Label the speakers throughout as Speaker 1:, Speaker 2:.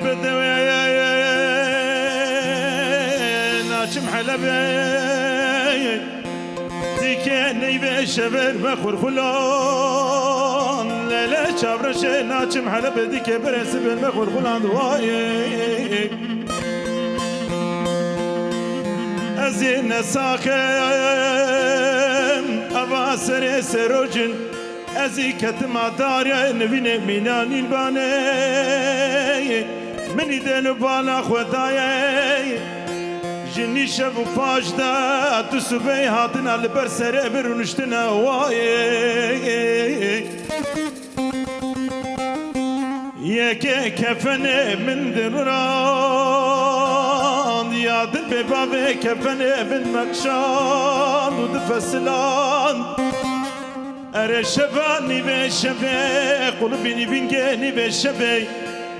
Speaker 1: بدوي ناچم حلبي ديكني بشبر بخور خلان لا شابرش ناچم حلبي ديك برس بخور خلان دواي ازين ساخم اواسر سروجن ازي كتما داري نبين ميناني الباني مني دنو بالا خداي جني شبو فاجدا تسبي هاتنا البرسر برونشتنا واي يك كفن من دران يا دل بباب كفن من مكشان ودفسلان اره شباني بشبي قلبي بنجاني بشبي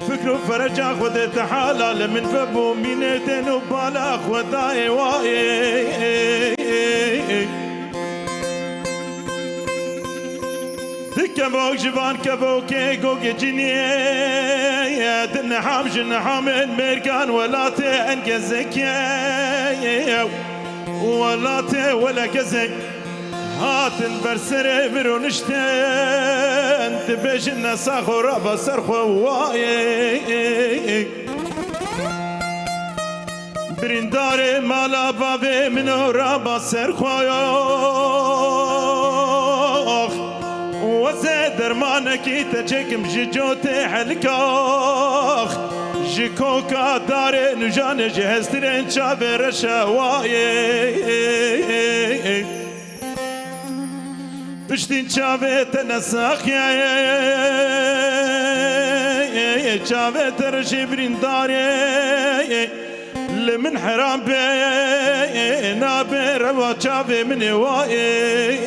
Speaker 1: فكرو فرجا خود تحالة من فبو من دنو بالا خداي واي كبوك جبان كبوك جوج جنيه دن حام جن حامل مركان ولاتي انجزك ولاتي ولا كزك هاتن برسر برونشتن تبجن ساخورا بسر خواي برندار مالا بابي منورا بسر خواي وزي درمانكي تجيكم جيجوتي حلكاخ جيكوكا داري نجان جهزترين شابر شواي بشتين شابت نساخ يا شابت رشبرين داري لمن حرام بي نابر وشابي من واي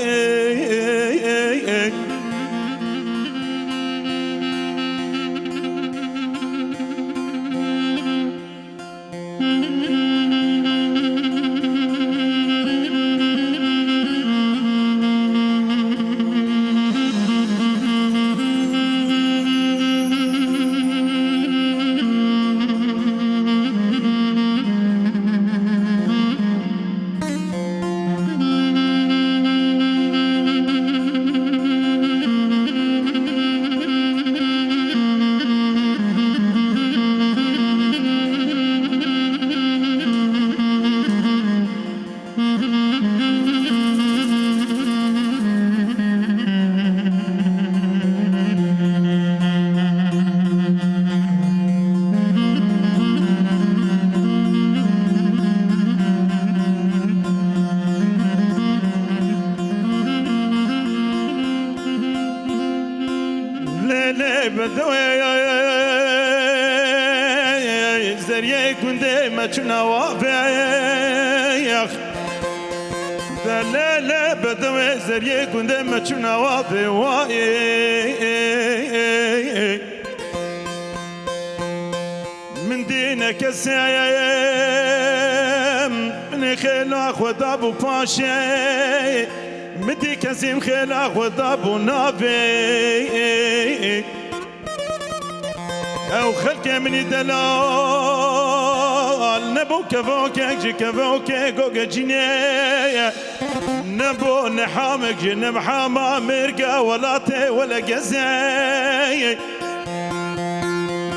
Speaker 1: بدوي زريك وندي ما تشنا وافيخ لا لا بدوي زريك وندي ما تشنا وافي من دينك السيم من خيلا خدا ابو باشي مدي كسيم خيلا خدا ابو نابي او خلق من دلال نبو كفوك اجي كفوك قوق جنيه نبو نحامك جنب حاما مرقا ولا تي ولا قزي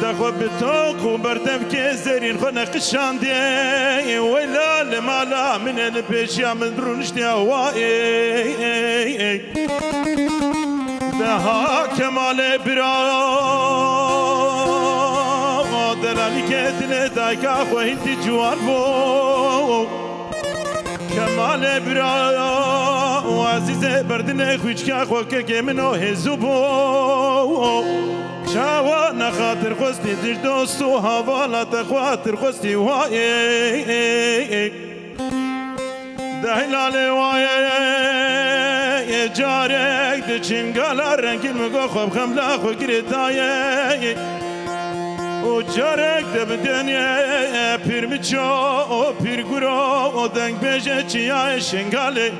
Speaker 1: دخو بتوق وبردم كزرين خنا قشان دي ولا لمالا من البيشيا من درونشتي هواي دها كمال برا دلالي كتل دايكا خو هنتي جوان بو كمال برا وعزيزة بردن خوشكا خو كي منو هزو بو شاوا نخاطر خوستي دير دوستو هوالا تخاطر خوستي واي دهلالي واي جارك دچين قالا رنگين مگو خوب خملا خو گرتاي و جارك دبدنيا پير مچو پير گرو دنگ بيجه چيا شنگالي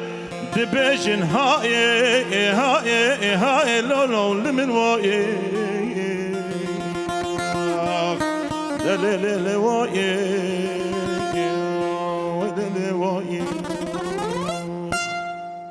Speaker 1: دبيجن هاي هاي هاي لولو لمن واي ليلي وایه